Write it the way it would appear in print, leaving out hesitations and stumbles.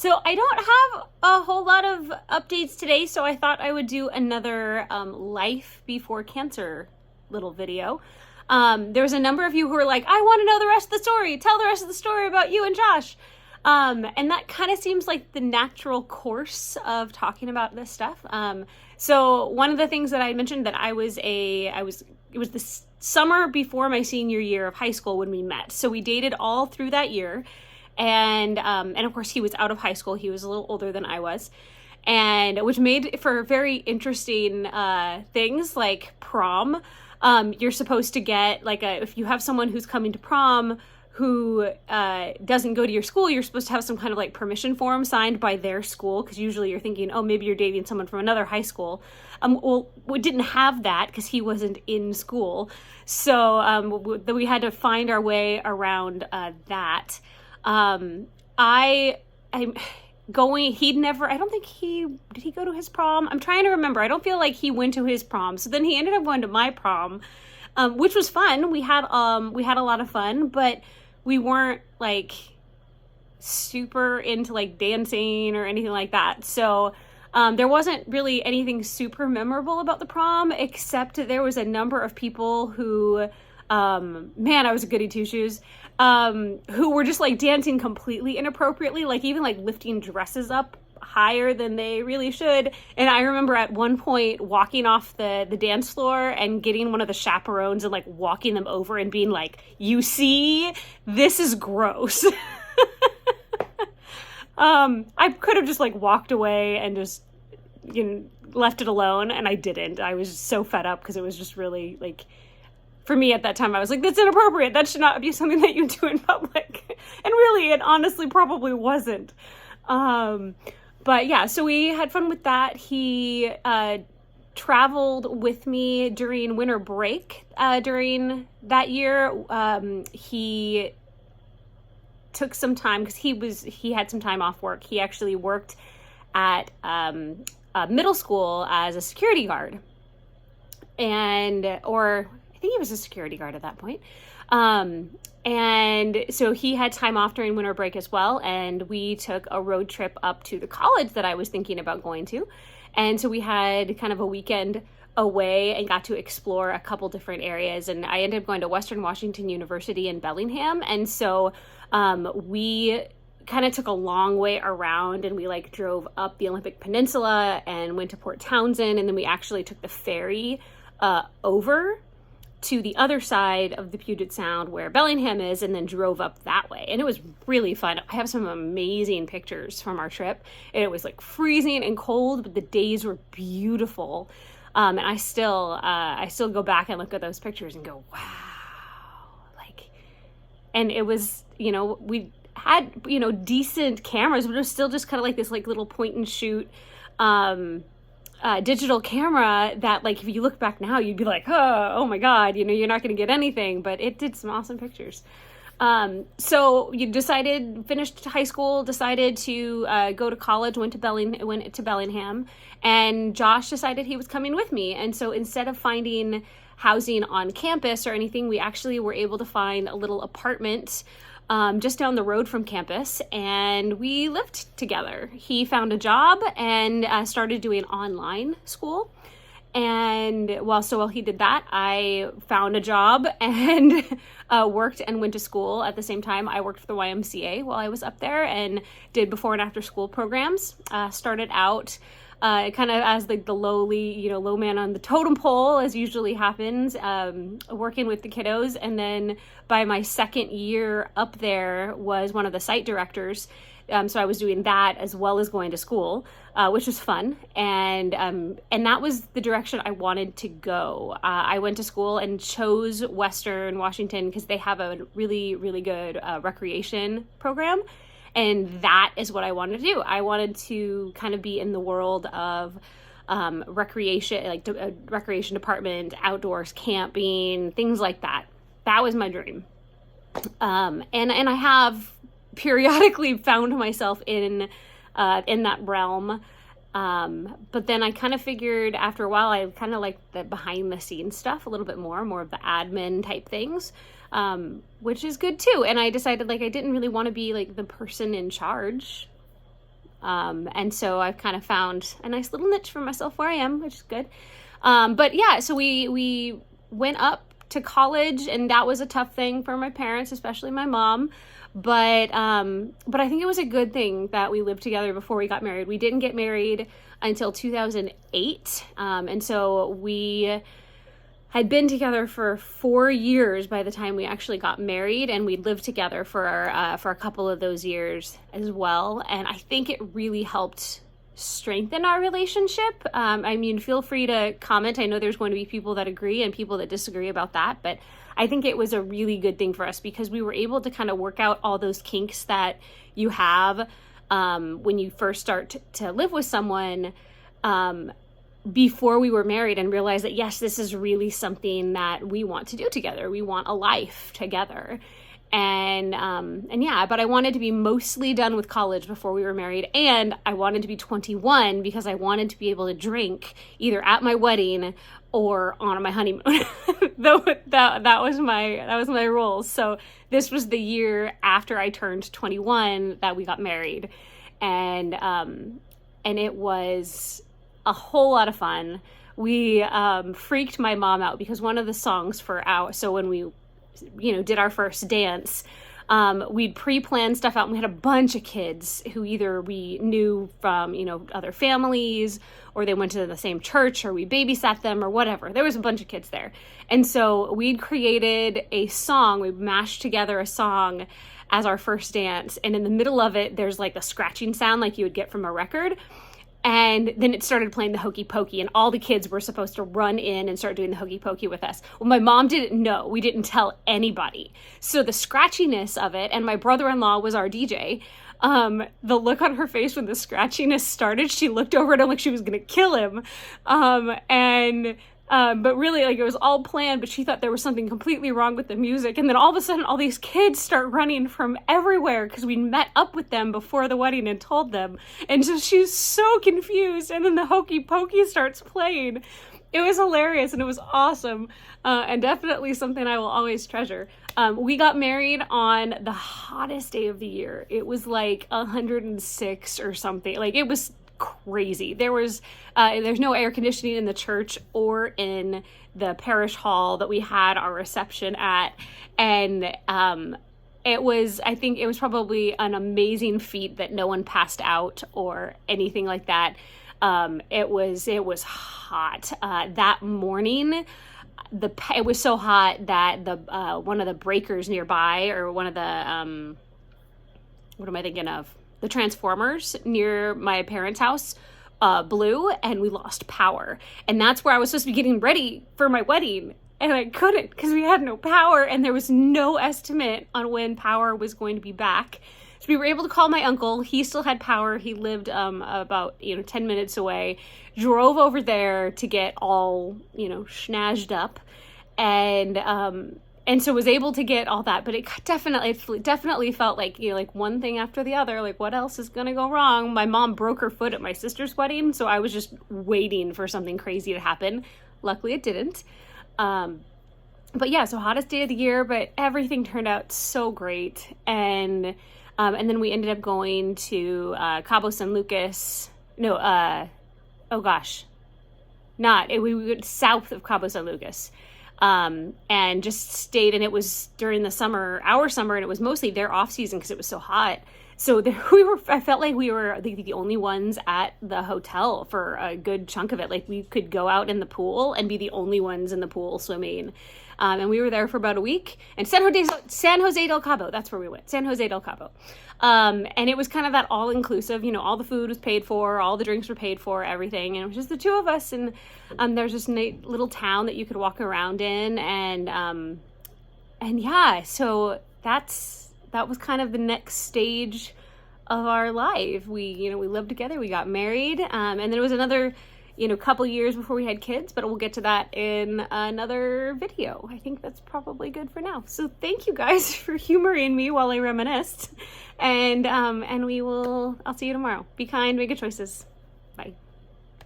So I don't have a whole lot of updates today, so I thought I would do another life before cancer little video. There's a number of you who are like, I want to know the rest of the story. Tell the rest of the story about you and Josh. And that kind of seems like the natural course of talking about this stuff. So one of the things that I mentioned that it was the summer before my senior year of high school when we met. So we dated all through that year. And of course he was out of high school. He was a little older than I was, and which made for very interesting things like prom. You're supposed to get if you have someone who's coming to prom who doesn't go to your school, you're supposed to have some kind of like permission form signed by their school, because usually you're thinking, oh, maybe you're dating someone from another high school. Well, we didn't have that because he wasn't in school, so we had to find our way around that. I don't think did he go to his prom? I'm trying to remember. I don't feel like he went to his prom. So then he ended up going to my prom, which was fun. We had a lot of fun, but we weren't like super into like dancing or anything like that. So, there wasn't really anything super memorable about the prom, except that there was a number of people who, man, I was a goody two shoes, who were just like dancing completely inappropriately, like even like lifting dresses up higher than they really should. And I remember at one point walking off the dance floor and getting one of the chaperones and like walking them over and being like, you see, this is gross. I could have just like walked away and just, left it alone, and I didn't. I was just so fed up because it was just really like, for me at that time, I was like, that's inappropriate. That should not be something that you do in public. And really, it honestly probably wasn't. But yeah, so we had fun with that. He traveled with me during winter break during that year. He took some time because he had some time off work. He actually worked at middle school as a security guard. I think he was a security guard at that point. And so he had time off during winter break as well. And we took a road trip up to the college that I was thinking about going to. And so we had kind of a weekend away and got to explore a couple different areas. And I ended up going to Western Washington University in Bellingham. And so we kind of took a long way around, and we like drove up the Olympic Peninsula and went to Port Townsend. And then we actually took the ferry over to the other side of the Puget Sound where Bellingham is, and then drove up that way. And it was really fun. I have some amazing pictures from our trip. It was like freezing and cold, but the days were beautiful. And I still go back and look at those pictures and go, wow. And it was, we had, decent cameras, but it was still just kind of like this like little point and shoot, digital camera that like if you look back now you'd be like, oh my god, you're not going to get anything, but it did some awesome pictures. So you finished high school, decided to go to college, went to Bellingham, and Josh decided he was coming with me. And so instead of finding housing on campus or anything, we actually were able to find a little apartment just down the road from campus, and we lived together. He found a job and started doing online school. And while he did that, I found a job and worked and went to school at the same time. I worked for the YMCA while I was up there and did before and after school programs. Started out kind of as like the lowly, low man on the totem pole, as usually happens, working with the kiddos. And then by my second year up there was one of the site directors. So I was doing that as well as going to school, which was fun. And that was the direction I wanted to go. I went to school and chose Western Washington because they have a really, really good recreation program. And that is what I wanted to do. I wanted to kind of be in the world of recreation, like a recreation department, outdoors, camping, things like that. That was my dream. And I have periodically found myself in that realm. But then I kind of figured after a while, I kind of like the behind the scenes stuff a little bit more of the admin type things, which is good too. And I decided I didn't really want to be like the person in charge And so I've kind of found a nice little niche for myself where I am, which is good. But yeah, so we went up to college, and that was a tough thing for my parents, especially my mom. But I think it was a good thing that we lived together before we got married. We didn't get married until 2008. And so we had been together for 4 years by the time we actually got married, and we lived together for a couple of those years as well. And I think it really helped strengthen our relationship. I mean, feel free to comment. I know there's going to be people that agree and people that disagree about that, but I think it was a really good thing for us because we were able to kind of work out all those kinks that you have when you first start to live with someone before we were married, and realize that, yes, this is really something that we want to do together. We want a life together. And yeah, but I wanted to be mostly done with college before we were married, and I wanted to be 21 because I wanted to be able to drink either at my wedding or on my honeymoon. that was my rule. So this was the year after I turned 21 that we got married, and it was a whole lot of fun. We freaked my mom out because one of the songs so when we did our first dance, we'd pre-planned stuff out, and we had a bunch of kids who either we knew from, other families, or they went to the same church, or we babysat them, or whatever. There was a bunch of kids there. And so we'd created a song, we mashed together a song as our first dance, and in the middle of it, there's like a scratching sound like you would get from a record. And then it started playing the Hokey Pokey, and all the kids were supposed to run in and start doing the Hokey Pokey with us. Well, my mom didn't know. We didn't tell anybody. So the scratchiness of it, and my brother-in-law was our DJ, the look on her face when the scratchiness started, she looked over at him like she was going to kill him. But really, like, it was all planned, but she thought there was something completely wrong with the music. And then all of a sudden, all these kids start running from everywhere because we met up with them before the wedding and told them. And so she's so confused. And then the Hokey Pokey starts playing. It was hilarious, and it was awesome, and definitely something I will always treasure. We got married on the hottest day of the year. It was like 106 or something. Like, it was crazy. There's no air conditioning in the church or in the parish hall that we had our reception at, and I think it was probably an amazing feat that no one passed out or anything like that. It was hot that morning. It was so hot that the one of the breakers nearby, or one of the what am I thinking of? The transformers near my parents' house blew, and we lost power. And that's where I was supposed to be getting ready for my wedding, and I couldn't because we had no power, and there was no estimate on when power was going to be back. So we were able to call my uncle. He still had power. He lived about 10 minutes away. Drove over there to get all schnazed up, and so was able to get all that, but it definitely felt like, like one thing after the other, like what else is going to go wrong? My mom broke her foot at my sister's wedding, so I was just waiting for something crazy to happen. Luckily it didn't. But yeah, so hottest day of the year, but everything turned out so great. And then we ended up going to Cabo San Lucas. We went south of Cabo San Lucas. And just stayed, and it was during the summer, our summer, and it was mostly their off season because it was so hot. So I felt like we were the only ones at the hotel for a good chunk of it. Like, we could go out in the pool and be the only ones in the pool swimming. And we were there for about a week. And San Jose del Cabo, that's where we went. San Jose del Cabo. And it was kind of that all-inclusive, all the food was paid for, all the drinks were paid for, everything. And it was just the two of us. And there's this neat little town that you could walk around in. And yeah, so that was kind of the next stage of our life. We lived together, we got married. And then it was another couple years before we had kids, but we'll get to that in another video. I think that's probably good for now. So thank you guys for humoring me while I reminisced. And I'll see you tomorrow. Be kind, make good choices. Bye.